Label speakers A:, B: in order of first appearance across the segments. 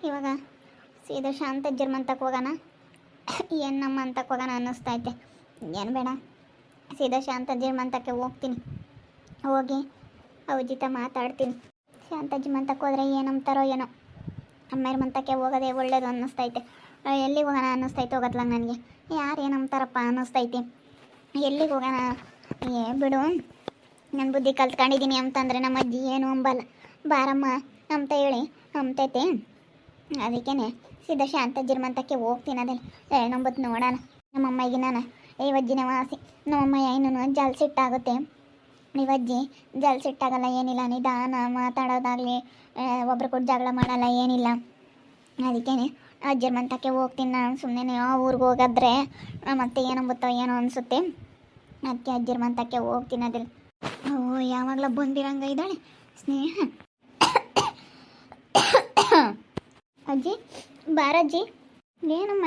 A: ಇವಾಗ ಸೀದಾ ಶಾಂತಜ್ಜರ ಮಂತಕ್ಕೆ ಹೋಗೋಣ ಏನು ನಮ್ಮ ಮಂತಕ್ಕೆ ಹೋಗೋಣ ಅನ್ನಿಸ್ತೈತೆ. ಏನು ಬೇಡ, ಸೀದಾ ಶಾಂತಜ್ಜರ ಮಂತಕ್ಕೆ ಹೋಗ್ತೀನಿ. ಹೋಗಿ ಅವ್ಜಿತ ಮಾತಾಡ್ತೀನಿ. ಶಾಂತಜ್ಜಿ ಮಂತಕ್ಕೆ ಹೋದರೆ ಏನಂತಾರೋ ಏನೋ. ಅಮ್ಮೇರ ಮಂತಕ್ಕೆ ಹೋಗೋದೇ ಒಳ್ಳೇದು ಅನ್ನಿಸ್ತೈತೆ. ಎಲ್ಲಿಗೆ ಹೋಗೋಣ ಅನ್ನಿಸ್ತೈತೆ ಹೋಗತ್ಲ ನನಗೆ. ಯಾರು ಏನಂತಾರಪ್ಪ ಅನ್ನಿಸ್ತೈತಿ. ಎಲ್ಲಿಗೆ ಹೋಗೋಣ? ಬಿಡು, ನನ್ನ ಬುದ್ಧಿ ಕಲ್ತ್ಕೊಂಡಿದ್ದೀನಿ ಅಂತಂದರೆ ನಮ್ಮ ಅಜ್ಜಿ ಏನು ಅಂಬಲ್ಲ. ಬಾರಮ್ಮ ಅಂತ ಹೇಳಿ ಅಂತೈತೆ. ಅದಕ್ಕೇ ಸೀದಾ ಶಾಂತಜ್ಜಿರ ಮಂತಕ್ಕೆ ಹೋಗ್ತೀನಿ. ಅದೇ ಏನಂಬತ್ತು ನೋಡೋಣ. ನಮ್ಮಮ್ಮಗೆ ನಾನು ಇವಜ್ಜಿನ ವಾಸಿ. ನಮ್ಮಮ್ಮ ಇನ್ನೂ ಜಲ್ಸಿಟ್ಟಾಗುತ್ತೆ. ಇವಜ್ಜಿ ಜಲ್ಸಿಟ್ಟಾಗಲ್ಲ, ಏನಿಲ್ಲ, ನಿಧಾನ ಮಾತಾಡೋದಾಗಲಿ, ಒಬ್ರು ಕೊಟ್ಟು ಜಗಳ ಮಾಡಲ್ಲ, ಏನಿಲ್ಲ. ಅದಕ್ಕೇ ಅಜ್ಜಿರ ಮಂತಕ್ಕೆ ಹೋಗ್ತೀನಿ ನಾನು. ಸುಮ್ಮನೆ ಊರಿಗೆ ಹೋಗಿದ್ರೆ ಮತ್ತೆ ಏನಂಬುತ್ತೋ ಏನೋ ಅನಿಸುತ್ತೆ. ಅದಕ್ಕೆ ಅಜ್ಜಿರ ಮಂತಕ್ಕೆ ಹೋಗ್ತೀನಿ. ಅದಿಲ್ಲ ಯಾವಾಗಲ ಬಂದಿರಂಗ ಇದ್ದಾಳೆ ಸ್ನೇಹ. ಅಜ್ಜಿ ಬಾರಜ್ಜಿ. ಏನಮ್ಮ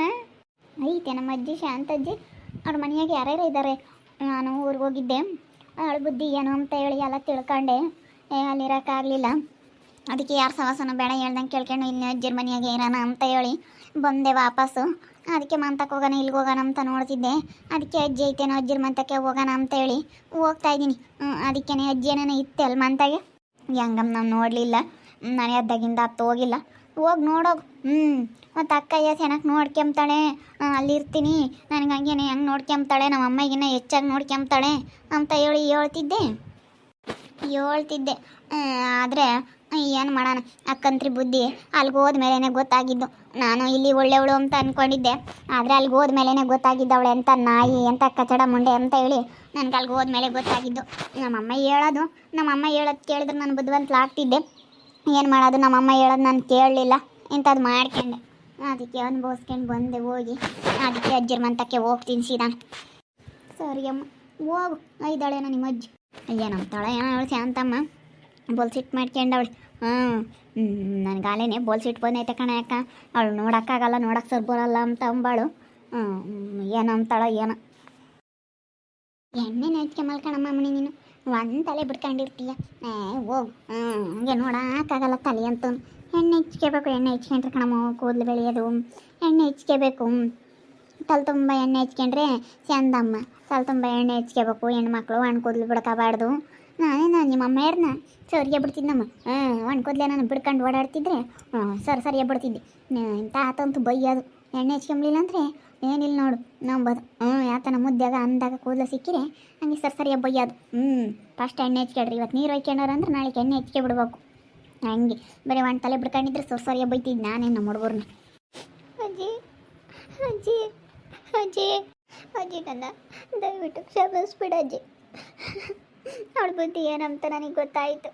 A: ಐತೆ ನಮ್ಮ ಅಜ್ಜಿ ಶಾಂತಜ್ಜಿ. ಅವ್ರ ಮನೆಯಾಗೆ ಯಾರ್ಯಾರು ಇದ್ದಾರೆ. ನಾನು ಊರಿಗೆ ಹೋಗಿದ್ದೆ. ಅವಳ ಬುದ್ಧಿ ಏನು ಅಂತ ಹೇಳಿ ಎಲ್ಲ ತಿಳ್ಕೊಂಡೆ. ಅಲ್ಲಿರೋಕ್ಕಾಗಲಿಲ್ಲ. ಅದಕ್ಕೆ ಯಾರು ಸವಾಸನ ಬೇಡ ಹೇಳ್ದಂಗೆ ಕೇಳ್ಕೊಂಡು ಇಲ್ಲಿ ಅಜ್ಜಿರ ಮನೆಯಾಗೆ ಇರೋಣ ಅಂತ ಹೇಳಿ ಬಂದೆ ವಾಪಸ್ಸು. ಅದಕ್ಕೆ ಮಂತಕ್ಕೆ ಹೋಗೋಣ, ಇಲ್ಲಿಗೆ ಹೋಗೋಣ ಅಂತ ನೋಡ್ತಿದ್ದೆ. ಅದಕ್ಕೆ ಅಜ್ಜಿ ಐತೇನೋ ಅಜ್ಜಿರ ಮಂತಕ್ಕೆ ಹೋಗೋಣ ಅಂತೇಳಿ ಹೋಗ್ತಾಯಿದ್ದೀನಿ. ಅದಕ್ಕೇ ಅಜ್ಜಿ ಏನೇನೋ ಇತ್ತೆ ಅಲ್ಲಿ ಮಂತಾಗೆ. ಹೆಂಗಮ್ಮ ನಾವು ನೋಡಲಿಲ್ಲ. ನಾನು ಎದ್ದಾಗಿಂದ ಹತ್ತು ಹೋಗಿಲ್ಲ. ಹೋಗಿ ನೋಡೋಗು. ಮತ್ತು ಅಕ್ಕಯ್ಯ ಚೆನ್ನಾಗಿ ನೋಡ್ಕೊಂತಾಳೆ. ಅಲ್ಲಿರ್ತೀನಿ, ನನಗೆ ಹಂಗೇನೆ ಹೆಂಗೆ ನೋಡ್ಕೊಂತಾಳೆ, ನಮ್ಮ ಅಮ್ಮಗಿನ್ನ ಹೆಚ್ಚಾಗಿ ನೋಡ್ಕೊಂತಾಳೆ ಅಂತ ಹೇಳಿ ಹೇಳ್ತಿದ್ದೆ. ಆದರೆ ಏನು ಮಾಡೋಣ, ಅಕ್ಕಂತ್ರಿ ಬುದ್ಧಿ ಅಲ್ಲಿಗೆ ಹೋದ್ಮೇಲೆ ಗೊತ್ತಾಗಿದ್ದು. ನಾನು ಇಲ್ಲಿ ಒಳ್ಳೆಯವಳು ಅಂತ ಅಂದ್ಕೊಂಡಿದ್ದೆ. ಆದರೆ ಅಲ್ಲಿಗೆ ಹೋದ್ಮೇಲೆ ಗೊತ್ತಾಗಿದ್ದವಳೆ ಅಂತ ನಾಯಿ ಅಂತ ಕಚಡ ಮುಂಡೆ ಅಂತ ಹೇಳಿ ನನಗೆ ಅಲ್ಲಿಗೆ ಹೋದ್ಮೇಲೆ ಗೊತ್ತಾಗಿದ್ದು. ನಮ್ಮಮ್ಮ ಹೇಳೋದು ಕೇಳಿದ್ರೆ ನಾನು ಬುದ್ಧಿವಂತಲಾಗ್ತಿದ್ದೆ. ಏನು ಮಾಡೋದು, ನಮ್ಮಮ್ಮ ಹೇಳೋದು ನಾನು ಕೇಳಲಿಲ್ಲ, ಇಂಥದ್ದು ಮಾಡ್ಕೊಂಡೆ. ಅದಕ್ಕೆ ಅನುಭವಿಸ್ಕೊಂಡು ಬಂದೆ ಹೋಗಿ. ಅದಕ್ಕೆ ಅಜ್ಜಿರ ಮಂತಕ್ಕೆ ಹೋಗ್ತೀನಿ ಸೀದಾ. ಸರಿ ಅಮ್ಮ ಹೋಗು. ಐದಾಳೇನೋ ನಿಮ್ಮ ಅಜ್ಜಿ. ಏನಂತಾಳೆ ಏನೋ ಹೇಳಿ ಶಾಂತಮ್ಮ ಬೋಲ್ಸಿಟ್ಟು ಮಾಡ್ಕೊಂಡವಳು. ನನಗಾಲೇನೆ ಬೋಲ್ಸಿಟ್ಟು ಬಂದೈತೆ ಕಣ. ಯಾಕ ಅವಳು ನೋಡೋಕ್ಕಾಗಲ್ಲ, ನೋಡೋಕೆ ಸರ್ ಬರೋಲ್ಲ ಅಂತ ಅಂಬಾಳು. ಏನೋ ಅಂತಾಳೋ ಏನೋ. ಎಣ್ಣೆ ನೆಚ್ಕೆ ಮಲ್ಕಣಮ್ಮ ಮಣಿ, ನೀನು ಒಂದು ತಲೆ ಬಿಡ್ಕೊಂಡಿರ್ತೀಯ. ಹೋಗು. ಹಂಗೆ ನೋಡೋಕ್ಕಾಗಲ್ಲ ತಲೆ ಅಂತೂ. ಎಣ್ಣೆ ಹೆಚ್ಕೋಬೇಕು. ಎಣ್ಣೆ ಹೆಚ್ಕೊಂಡ್ರೆ ಕಣಮ್ಮ ಕೂದಲು ಬೆಳೆಯೋದು. ಎಣ್ಣೆ ಹೆಚ್ಕೋಬೇಕು. ತಲೆ ತುಂಬ ಎಣ್ಣೆ ಹೆಚ್ಕೊಂಡ್ರೆ ಚಂದಮ್ಮ. ತಲೆ ತುಂಬ ಎಣ್ಣೆ ಹೆಚ್ಕೋಬೇಕು. ಹೆಣ್ಮಕ್ಳು ಹಣ್ಣು ಕೂದಲು ಬಿಡ್ಕೋಬಾರ್ದು. ನಾನು ನಿಮ್ಮಮ್ಮ ಯಾರನ್ನ ಸರಿಯ ಬಿಡ್ತಿದ್ದಮ್ಮ. ಹಣ್ಣು ಕೂದಲೇ ನಾನು ಬಿಡ್ಕೊಂಡು ಓಡಾಡ್ತಿದ್ರೆ ಸರಿಯ ಬಿಡ್ತಿದ್ದೆ. ಇಂಥ ಆತಂತೂ ಬೈಯೋದು. ಎಣ್ಣೆ ಹೆಚ್ಕೊಂಬ್ಲಿಲ್ಲ ಅಂದರೆ ಏನಿಲ್ಲ ನೋಡು ನಂಬೋದು. ಯಾತನ ಮುದ್ದಾಗ ಅಂದಾಗ ಕೂದಲು ಸಿಕ್ಕಿರೆ ಹಂಗೆ ಸರಿಯ ಬೈಯೋದು. ಫಸ್ಟ್ ಎಣ್ಣೆ ಹೆಚ್ಕೊಳ್ರಿ. ಇವತ್ತು ನೀರು ಹೊಯ್ಕೊಂಡವ್ರು ಅಂದ್ರೆ ನಾಳೆಗೆ ಎಣ್ಣೆ ಹೆಚ್ಕೆ ಬಿಡ್ಬೇಕು. ಹಂಗೆ ಬರೀ ಒಂದು ತಲೆ ಬಿಡ್ಕೊಂಡಿದ್ರೆ ಸರಿಯ ಬೈತಿದ್ದು ನಾನೇನು ನಮ್ಮ ಹುಡುಗರ್ನ. ಅಜ್ಜಿ ಅಜ್ಜಿ ಅಜ್ಜಿ ಅಜ್ಜಿ ನನ್ನ ದಯವಿಟ್ಟು ಕ್ಷಮಿಸ್ಬಿಡು ಅಜ್ಜಿ. ಅವಳ ಬುದ್ಧಿ ಏನಂತ ನನಗೆ ಗೊತ್ತಾಯಿತು.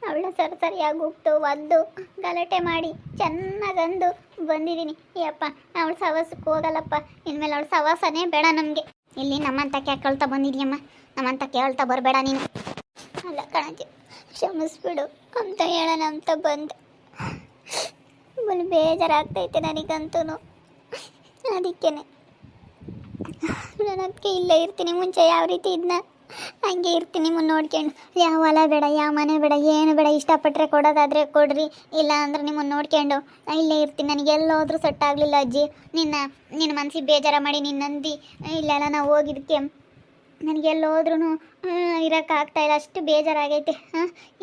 A: ಅವಳ ಸರಿಯಾಗಿ ಹೋಗ್ತು ಒಂದು ಗಲಾಟೆ ಮಾಡಿ ಚೆನ್ನಾಗಂದು ಬಂದಿದ್ದೀನಿ. ಯಪ್ಪ ಅವಳು ಸವಾಸಕ್ಕೆ ಹೋಗಲ್ಲಪ್ಪ. ಇನ್ಮೇಲೆ ಅವಳು ಸವಾಸನೇ ಬೇಡ ನಮಗೆ. ಇಲ್ಲಿ ನಮ್ಮಂತ ಕೇಳ್ತಾ ಬಂದಿದ್ಯಮ್ಮ, ನಮ್ಮಂತ ಕೇಳ್ತಾ ಬರಬೇಡ ನೀನು. ಅಲ್ಲ ಕಣಜ್ಜಿ, ಕ್ಷಮಿಸ್ಬಿಡು ಅಂತ ಹೇಳೋಣ ಅಂತ ಬಂದೆ. ಬಲು ಬೇಜಾರಾಗ್ತೈತೆ ನನಗಂತೂ. ಅದಕ್ಕೇ ನಾನು ಅದಕ್ಕೆ ಇಲ್ಲೇ ಇರ್ತೀನಿ. ಮುಂಚೆ ಯಾವ ರೀತಿ ಇದನ್ನ ಹಂಗೆ ಇರ್ತೀನಿ ನೋಡ್ಕೊಂಡು. ಯಾವ ಹೊಲ ಬೇಡ, ಯಾವ ಮನೆ ಬೇಡ, ಏನು ಬೇಡ. ಇಷ್ಟಪಟ್ಟರೆ ಕೊಡೋದಾದರೆ ಕೊಡ್ರಿ, ಇಲ್ಲ ಅಂದ್ರೆ ನಿಮ್ಮನ್ನು ನೋಡ್ಕೊಂಡು ಇಲ್ಲೇ ಇರ್ತೀನಿ. ನನಗೆಲ್ಲೋದ್ರೂ ಸೆಟ್ ಆಗಲಿಲ್ಲ ಅಜ್ಜಿ. ನಿನ್ನ ಮನಸ್ಸಿಗೆ ಬೇಜಾರ ಮಾಡಿ ನಿನ್ನಂದು ಇಲ್ಲೆಲ್ಲ ನಾವು ಹೋಗಿದ್ದಕ್ಕೆ ನನಗೆಲ್ಲೋದ್ರೂ ಇರೋಕ್ಕಾಗ್ತಾಯಿಲ್ಲ. ಅಷ್ಟು ಬೇಜಾರಾಗೈತೆ.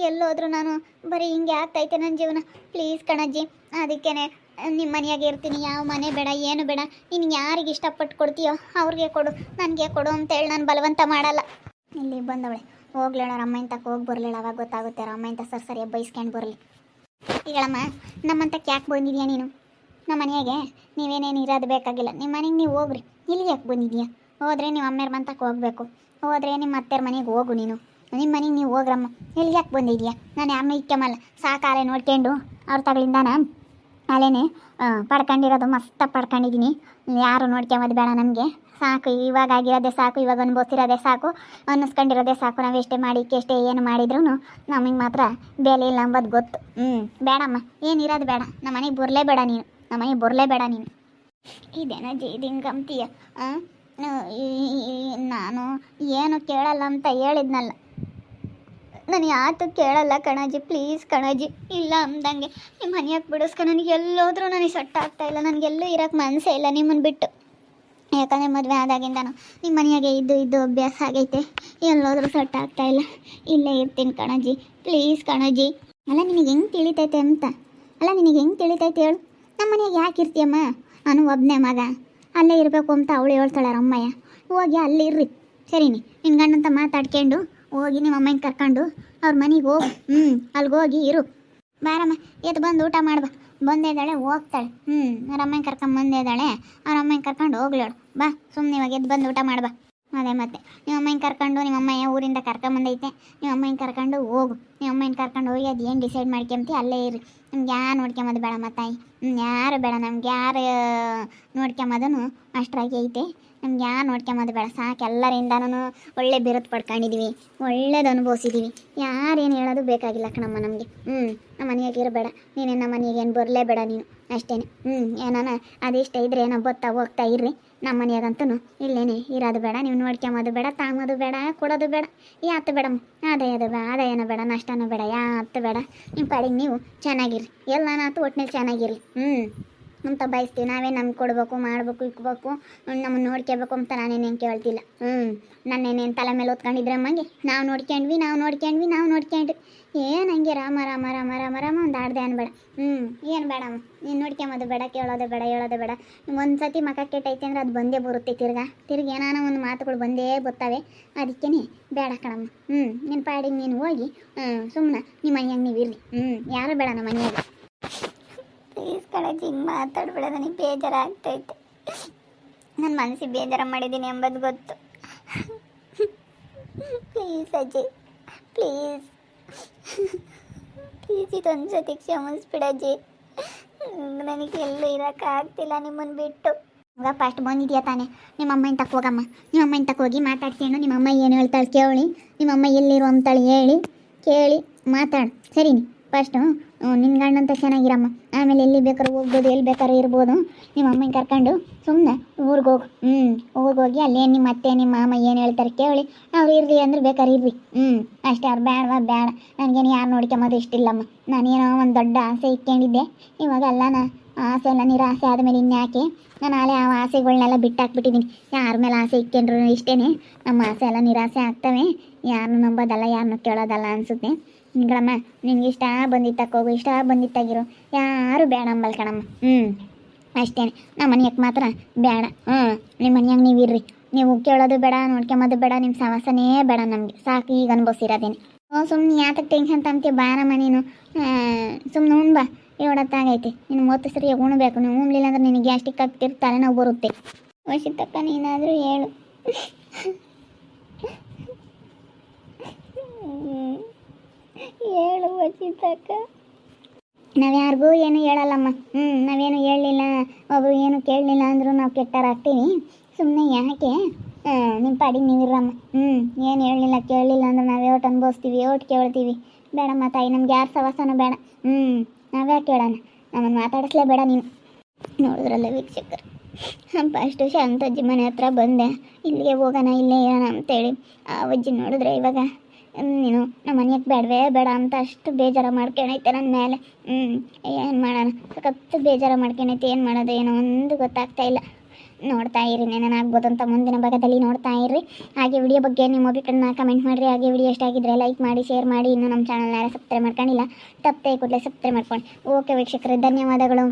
A: ಎಲ್ಲೋದ್ರೂ ನಾನು ಬರೀ ಹಿಂಗೆ ಆಗ್ತೈತೆ ನನ್ನ ಜೀವನ. ಪ್ಲೀಸ್ ಕಣಜ್ಜಿ, ಅದಕ್ಕೇ ನಿಮ್ಮ ಮನೆಯಾಗೆ ಇರ್ತೀನಿ. ಯಾವ ಮನೆ ಬೇಡ, ಏನು ಬೇಡ. ನೀನು ಯಾರಿಗೆ ಇಷ್ಟಪಟ್ಟು ಕೊಡ್ತೀಯೋ ಅವ್ರಿಗೆ ಕೊಡು, ನನಗೆ ಕೊಡು ಅಂತೇಳಿ ನಾನು ಬಲವಂತ ಮಾಡಲ್ಲ. ಇಲ್ಲಿ ಬಂದವಳೆ ಹೋಗ್ಲೇಳ. ಅಮ್ಮನ ತಕ್ಕ ಹೋಗಿ ಬರಲಿಲ್ಲ. ಅವಾಗ ಗೊತ್ತಾಗುತ್ತೆ. ಅಮ್ಮನ ತ ಸರಿಯಾಗಿ ಬೈಸ್ಕೊಂಡು ಬರಲಿ. ಈಗಳಮ್ಮ ನಮ್ಮಂತಕ್ಕೆ ಯಾಕೆ ಬಂದಿದ್ಯಾ ನೀನು? ನಮ್ಮ ಮನೆಯಾಗೆ ನೀವೇನೇನು ಇರೋದು ಬೇಕಾಗಿಲ್ಲ. ನಿಮ್ಮ ಮನೆಗೆ ನೀವು ಹೋಗ್ರಿ. ಇಲ್ಲಿಗೆ ಯಾಕೆ ಬಂದಿದ್ಯಾ? ಹೋದರೆ ನೀವು ಅಮ್ಮೇರ ಮಂತಕ್ಕೆ ಹೋಗಬೇಕು. ಹೋದರೆ ನಿಮ್ಮ ಅತ್ತೆರ ಮನೆಗೆ ಹೋಗು. ನೀನು ನಿಮ್ಮ ಮನೆಗೆ ನೀವು ಹೋಗ್ರಮ್ಮ. ಎಲ್ಲಿಗೆ ಯಾಕೆ ಬಂದಿದ್ಯಾ? ನಾನು ಯಾರನ್ನೂ ಇಕ್ಕಮಲ್ಲ. ಸಾಕಾಲೆ ನೋಡ್ಕೊಂಡು ಅವ್ರ ತಗಳಿಂದಾನ ಅಲ್ಲೇನೆ ಪಡ್ಕೊಂಡಿರೋದು ಮಸ್ತ ಪಡ್ಕೊಂಡಿದ್ದೀನಿ. ಯಾರು ನೋಡ್ಕೊಂಬೋದು ಬೇಡ ನಮಗೆ. ಸಾಕು, ಇವಾಗ ಆಗಿರೋದೇ ಸಾಕು, ಇವಾಗ ಅನುಭವಿಸಿರೋದೇ ಸಾಕು, ಅನ್ನಿಸ್ಕೊಂಡಿರೋದೇ ಸಾಕು. ನಾವು ಎಷ್ಟೇ ಎಷ್ಟೇ ಏನು ಮಾಡಿದ್ರು ನಮಗೆ ಮಾತ್ರ ಬೆಲೆ ಇಲ್ಲ ಅಂಬೋದು ಗೊತ್ತು. ಬೇಡಮ್ಮ, ಏನಿರೋದು ಬೇಡ. ನಮ್ಮ ಮನೆಗೆ ಬರಲೇಬೇಡ ನೀನು. ನಮ್ಮ ಮನೆಗೆ ಬರಲೇಬೇಡ ನೀನು. ಇದೇನಜ್ಜಿ ಇದು ಹಿಂಗಂತೀಯ? ನಾನು ಏನು ಕೇಳಲ್ಲ ಅಂತ ಹೇಳಿದ್ನಲ್ಲ. ನಾನು ಯಾತು ಕೇಳಲ್ಲ ಕಣಜ್ಜಿ, ಪ್ಲೀಸ್ ಕಣಜ್ಜಿ. ಇಲ್ಲ ಅಂದಂಗೆ ನಿಮ್ಮ ಮನೆಯಾಗ ಬಿಡಿಸ್ಕೊ. ನನಗೆ ಎಲ್ಲೋದ್ರೂ ನನಗೆ ಸೆಟ್ ಆಗ್ತಾಯಿಲ್ಲ, ನನಗೆಲ್ಲೂ ಇರೋಕ್ಕೆ ಮನಸ್ಸೇ ಇಲ್ಲ ನಿಮ್ಮನ್ನು ಬಿಟ್ಟು. ಯಾಕಂದರೆ ಮದುವೆ ಆದಾಗಿಂದನು ನಿಮ್ಮ ಮನೆಯಾಗೆ ಇದ್ದು ಅಭ್ಯಾಸ ಆಗೈತೆ, ಎಲ್ಲೋದ್ರೂ ಸೆಟ್ ಆಗ್ತಾಯಿಲ್ಲ. ಇಲ್ಲೇ ಇರ್ತೀನಿ ಕಣಜ್ಜಿ, ಪ್ಲೀಸ್ ಕಣಜ್ಜಿ. ಅಲ್ಲ ನಿನಗೆ ಹೆಂಗೆ ತಿಳಿತೈತೆ ಅಂತ, ಅಲ್ಲ ನಿನಗೆ ಹೆಂಗೆ ತಿಳಿತೈತೆ ಹೇಳು? ನಮ್ಮ ಮನೆಯಾಗ ಯಾಕೆ ಇರ್ತೀಯಮ್ಮ? ನಾನು ಒಬ್ಬನೇ ಮಗ, ಅಲ್ಲೇ ಇರಬೇಕು ಅಂತ ಅವಳು ಹೇಳ್ತಾಳೆ ಅಮ್ಮಯ್ಯ. ಹೋಗಿ ಅಲ್ಲಿ ಇರ್ರಿ ಸರಿನಿ, ನಿನ್ನ ಗಂಡಂತ ಮಾತಾಡ್ಕೊಂಡು ಹೋಗಿ ನಿಮ್ಮ ಅಮ್ಮನ ಕರ್ಕೊಂಡು ಅವ್ರ ಮನೆಗೆ ಹೋಗು. ಅಲ್ಲಿಗೆ ಹೋಗಿ ಇರು. ಬಾರಮ್ಮ, ಎದ್ದು ಬಂದು ಊಟ ಮಾಡ್ಬಾ. ಬಂದಿದ್ದಾಳೆ ಹೋಗ್ತಾಳೆ. ಅವ್ರ ಅಮ್ಮನ ಕರ್ಕೊಂಬಂದೇ ಇದ್ದಾಳೆ, ಅವ್ರ ಅಮ್ಮನ ಕರ್ಕೊಂಡು ಹೋಗ್ಲೇಳು. ಬಾ ಸುಮ್ಮನೆ ಇವಾಗ ಎದ್ದು ಬಂದು ಊಟ ಮಾಡ್ಬಾ. ಅದೇ ಮತ್ತೆ ನಿಮ್ಮ ಅಮ್ಮನ ಕರ್ಕೊಂಡು, ನಿಮ್ಮ ಅಮ್ಮಯ್ಯ ಊರಿಂದ ಕರ್ಕೊಂಬಂದೈತೆ, ನಿಮ್ಮ ಅಮ್ಮನ ಕರ್ಕೊಂಡು ಹೋಗು. ನಿಮ್ಮ ಅಮ್ಮನ ಕರ್ಕೊಂಡು ಹೋಗಿ ಅದು ಏನು ಡಿಸೈಡ್ ಮಾಡ್ಕೊಂತಿ ಅಲ್ಲೇ ಇರಿ. ನಮ್ಗೆ ಯಾರು ನೋಡ್ಕೊಂಬದು ಬೇಡ ಮತ್ತಾಯಿ, ಯಾರು ಬೇಡ, ನಮ್ಗೆ ಯಾರು ನೋಡ್ಕೊಂಬದನು ಅಷ್ಟ್ರಾಗಿ ಐತೆ. ನಮ್ಗೆ ಯಾರು ನೋಡ್ಕೊಂಬದು ಬೇಡ, ಸಾಕು. ಎಲ್ಲರಿಂದನೂ ಒಳ್ಳೆ ಬಿರುದು ಪಡ್ಕೊಂಡಿದ್ದೀವಿ, ಒಳ್ಳೇದು ಅನುಭವಿಸಿದ್ದೀವಿ. ಯಾರೇನು ಹೇಳೋದು ಬೇಕಾಗಿಲ್ಲ ಕಣಮ್ಮ ನಮಗೆ. ನಮ್ಮ ಮನೆಯಾಗ ಇರಬೇಡ ನೀನು, ನಮ್ಮ ಮನೆಗೇನು ಬರಲೇಬೇಡ ನೀನು ಅಷ್ಟೇ. ಏನಾನ ಅದಿಷ್ಟ ಇದ್ರೆ ಏನೋ ಬತ್ತಾ ಹೋಗ್ತಾ ಇರ್ರಿ. ನಮ್ಮ ಮನೆಯಾಗಂತೂ ಇಲ್ಲೇನೆ ಇರೋದು ಬೇಡ, ನೀವು ನೋಡ್ಕೊಂಬೋದು ಬೇಡ, ತಾಮೋದು ಬೇಡ, ಕೊಡೋದು ಬೇಡ, ಯಾತು ಬೇಡಮ್ಮ. ಆದಾಯನೂ ಬೇಡ, ನಷ್ಟನೂ ಬೇಡ, ಯಾತು ಬೇಡ. ನಿಮ್ಮ ಪಾಡಿಗೆ ನೀವು ಚೆನ್ನಾಗಿರ್ರಿ, ಎಲ್ಲನಾತು ಒಟ್ಟಿನಲ್ಲಿ ಚೆನ್ನಾಗಿರ್ರಿ. ಅಂತ ಬಯಸ್ತೀವಿ. ನಾವೇ ನಮ್ಗೆ ಕೊಡಬೇಕು, ಮಾಡಬೇಕು, ಇಕ್ಬೇಕು, ನಮ್ಮನ್ನು ನೋಡ್ಕೋಬೇಕು ಅಂತ ನಾನೇನೇನು ಕೇಳ್ತಿಲ್ಲ. ನನ್ನೇನೇನು ತಲೆ ಮೇಲೆ ಓದ್ಕೊಂಡಿದ್ರೆ ಅಮ್ಮಂಗೆ ನಾವು ನೋಡ್ಕೊಂಡ್ವಿ. ಏನು ಹಂಗೆ ರಾಮ ರಾಮ ರಾಮ ರಾಮ ರಾಮ ಒಂದು ಆಡ್ದೆ ಅನ್ಬೇಡ. ಏನು ಬೇಡಮ್ಮ, ನೀನು ನೋಡ್ಕೊಂಬೋದು ಬೇಡ, ಕೇಳೋದು ಬೇಡ, ಹೇಳೋದು ಬೇಡ. ಒಂದು ಸತಿ ಮಕ ಕೆಟ್ಟೈತೆ ಅಂದ್ರೆ ಅದು ಬಂದೇ ಬರುತ್ತೆ. ತಿರ್ಗಿ ಏನಾನ ಒಂದು ಮಾತುಗಳು ಬಂದೇ ಬರ್ತವೆ. ಅದಕ್ಕೇ ಬೇಡ ಕಣಮ್ಮ. ನಿನ್ನ ಪಾಡಿಗೆ ನೀನು ಹೋಗಿ ಸುಮ್ಮನೆ ನಿಮ್ಮ ಮನೆಯಾಗ ನೀವು ಇರ್ರಿ. ಯಾರು ಬೇಡ ನಮ್ಮ ಮನೆಯಾಗ. ಪ್ಲೀಸ್ ಕಣಜ್ಜಿ, ಹಿಂಗೆ ಮಾತಾಡ್ಬೇಡ, ನನಗೆ ಬೇಜಾರಾಗ್ತೈತೆ. ನನ್ನ ಮನಸ್ಸಿಗೆ ಬೇಜಾರು ಮಾಡಿದ್ದೀನಿ ಎಂಬುದು ಗೊತ್ತು. ಪ್ಲೀಸ್ ಅಜ್ಜಿ, ಪ್ಲೀಸ್ ಇದೊಂದು ಸತಿ ಕ್ಷಮಿಸ್ಬಿಡಜ್ಜಿ. ನನಗೆ ಎಲ್ಲೂ ಇರೋಕ್ಕಾಗ್ತಿಲ್ಲ ನಿಮ್ಮನ್ನು ಬಿಟ್ಟು. ಇವಾಗ ಫಸ್ಟ್ ಬಂದಿದ್ಯಾ ತಾನೆ, ನಿಮ್ಮ ಅಮ್ಮನ ತಕ್ಕ ಹೋಗಮ್ಮ. ನಿಮ್ಮ ಅಮ್ಮನ ತಕ್ಕ ಹೋಗಿ ಮಾತಾಡ್ಕೊಂಡು ನಿಮ್ಮ ಅಮ್ಮ ಏನು ಹೇಳ್ತಾಳೆ ಕೇಳಿ, ನಿಮ್ಮ ಅಮ್ಮ ಎಲ್ಲಿರು ಅಂತೇಳಿ ಹೇಳಿ ಕೇಳಿ ಮಾತಾಡು ಸರಿನಿ. ಫಸ್ಟು ನಿನ್ನ ಗಂಡಂತ ಚೆನ್ನಾಗಿರಮ್ಮ, ಆಮೇಲೆ ಎಲ್ಲಿ ಬೇಕಾದ್ರೂ ಹೋಗ್ಬೋದು, ಎಲ್ಲಿ ಬೇಕಾದ್ರೂ ಇರ್ಬೋದು. ನಿಮ್ಮ ಅಮ್ಮನ ಕರ್ಕೊಂಡು ಸುಮ್ಮನೆ ಊರಿಗೆ ಹೋಗಿ ಅಲ್ಲೇ ನಿಮ್ಮ ಅತ್ತೆ ನಿಮ್ಮ ಮಾಮ ಏನು ಹೇಳ್ತಾರೆ ಕೇಳಿ ಅವ್ರು ಇರ್ರಿ ಅಂದ್ರೆ ಬೇಕಾದ್ರೆ ಇರ್ರಿ. ಅಷ್ಟೇ. ಅವ್ರು ಬೇಡ, ನನಗೇನು ಯಾರು ನೋಡ್ಕೊಂಬೋದು ಇಷ್ಟಿಲ್ಲಮ್ಮ. ನಾನೇನೋ ಒಂದು ದೊಡ್ಡ ಆಸೆ ಇಟ್ಕೊಂಡಿದ್ದೆ, ಇವಾಗ ಎಲ್ಲ ಆಸೆ ಎಲ್ಲ ನಿರಾಸೆ ಆದಮೇಲೆ ಇನ್ಯಾಕೆ ನಾನು ಆಲೆ ಆ ಆಸೆಗಳನ್ನೆಲ್ಲ ಬಿಟ್ಟಾಕ್ಬಿಟ್ಟಿದ್ದೀನಿ. ಯಾರ ಮೇಲೆ ಆಸೆ ಇಟ್ಕೊಂಡ್ರು ಇಷ್ಟೇ, ನಮ್ಮ ಆಸೆ ಎಲ್ಲ ನಿರಾಸೆ ಆಗ್ತವೆ. ಯಾರನ್ನೂ ನಂಬೋದಲ್ಲ, ಯಾರನ್ನೂ ಕೇಳೋದಲ್ಲ ಅನಿಸುತ್ತೆ. ನಿಂಗಳಮ್ಮ, ನಿನ್ಗೆ ಇಷ್ಟ ಬಂದಿತ್ತಕ್ಕೋಗು, ಇಷ್ಟ ಬಂದಿತ್ತಾಗಿರು, ಯಾರು ಬೇಡ ಅಂಬಲ್ ಕಣಮ್ಮ. ಅಷ್ಟೇ. ನಮ್ಮ ಮನೆಯಕ್ಕೆ ಮಾತ್ರ ಬೇಡ. ನಿಮ್ಮ ಮನೆಯಾಗ ನೀವು ಇರ್ರಿ, ನೀವು ಕೇಳೋದು ಬೇಡ, ನೋಡ್ಕೊಂಬೋದು ಬೇಡ, ನಿಮ್ಮ ಸವಾಸನೇ ಬೇಡ ನಮಗೆ, ಸಾಕು. ಈಗ ಅನ್ಭವಿಸಿರೋದೇನೆ. ಸುಮ್ಮನೆ ಯಾತಕ್ಕೆ ಟೆನ್ಷನ್ ತಂತೀಯ? ಬಾರಮ್ಮ ನೀನು, ಸುಮ್ಮನೆ ಬಾ. ಏಳತ್ತಾಗೈತೆ, ನೀನು 30 ಸರಿ ಉಣ್ಬೇಕು. ನೀವು ಉಣ್ಲಿಲ್ಲ ಅಂದ್ರೆ ನಿನಗೆ ಗ್ಯಾಸ್ಟಿಕ್ ಆಗ್ತಿರ್, ತಲೆನೋವು ಬರುತ್ತೆ. ವಶಿತಕ್ಕ ನೀನಾದರೂ ಹೇಳು. ಹೇಳು ವಶಿತಕ್ಕ. ನಾವ್ಯಾರಿಗೂ ಏನು ಹೇಳಲ್ಲಮ್ಮ. ನಾವೇನು ಹೇಳಲಿಲ್ಲ, ಒಬ್ರು ಏನು ಕೇಳಲಿಲ್ಲ ಅಂದರೂ ನಾವು ಕೆಟ್ಟರಾಗ್ತೀವಿ. ಸುಮ್ಮನೆ ಯಾಕೆ ನಿಮ್ಮ ಪಾಡಿಗೆ ನೀವಿರಮ್ಮ. ಏನು ಹೇಳಲಿಲ್ಲ ಕೇಳಲಿಲ್ಲ ಅಂದ್ರೆ ನಾವು ಓಟ್ ಅನ್ಭವಿಸ್ತೀವಿ, ಓಟ್ ಕೇಳ್ತೀವಿ. ಬೇಡಮ್ಮ ತಾಯಿ, ನಮ್ಗೆ ಯಾರು ಸವಾಸನೂ ಬೇಡ. ನಾವ್ಯಾಕೆ ಕೇಳೋಣ, ನಮ್ಮನ್ನು ಮಾತಾಡಿಸ್ಲೇ ಬೇಡ ನೀನು. ನೋಡಿದ್ರಲ್ಲ ವೀಕ್ಷಕರು, ಫಸ್ಟು ಶಾಂತಜ್ಜಿ ಮನೆ ಹತ್ರ ಬಂದೆ, ಇಲ್ಲಿಗೆ ಹೋಗೋಣ, ಇಲ್ಲೇ ಇರೋಣ ಅಂತೇಳಿ. ಆ ಅಜ್ಜಿ ನೋಡಿದ್ರೆ ಇವಾಗ ನೀನು ನಮ್ಮ ಮನೆಯಕ್ಕೆ ಬೇಡ ಅಂತ ಅಷ್ಟು ಬೇಜಾರು ಮಾಡ್ಕೊಳೈತೆ ನನ್ನ ಮೇಲೆ. ಏನು ಮಾಡೋಣ, ಸಖತ್ತು ಬೇಜಾರು ಮಾಡ್ಕೊಳೈತೆ. ಏನು ಮಾಡೋದು ಏನೋ ಒಂದು ಗೊತ್ತಾಗ್ತಾ ಇಲ್ಲ. ನೋಡ್ತಾ ಇರಿ, ಏನೇನಾಗ್ಬೋದು ಅಂತ ಮುಂದಿನ ಭಾಗದಲ್ಲಿ ನೋಡ್ತಾ ಇರ್ರಿ. ಹಾಗೆ ವಿಡಿಯೋ ಬಗ್ಗೆ ನಿಮ್ಮ ಅಭಿಪ್ರಾಯನ ಕಮೆಂಟ್ ಮಾಡಿರಿ. ಹಾಗೆ ವಿಡಿಯೋ ಇಷ್ಟ ಆಗಿದ್ರೆ ಲೈಕ್ ಮಾಡಿ, ಶೇರ್ ಮಾಡಿ. ಇನ್ನೂ ನಮ್ಮ ಚಾನಲ್ನ ಸಬ್ಸ್ಕ್ರೈಬ್ ಮಾಡ್ಕೊಂಡಿಲ್ಲ, ತಪ್ಪದೆ ಕೂಡಲೇ ಸಬ್ಸ್ಕ್ರೈಬ್ ಮಾಡ್ಕೊಂಡು. ಓಕೆ ವೀಕ್ಷಕರೇ, ಧನ್ಯವಾದಗಳು.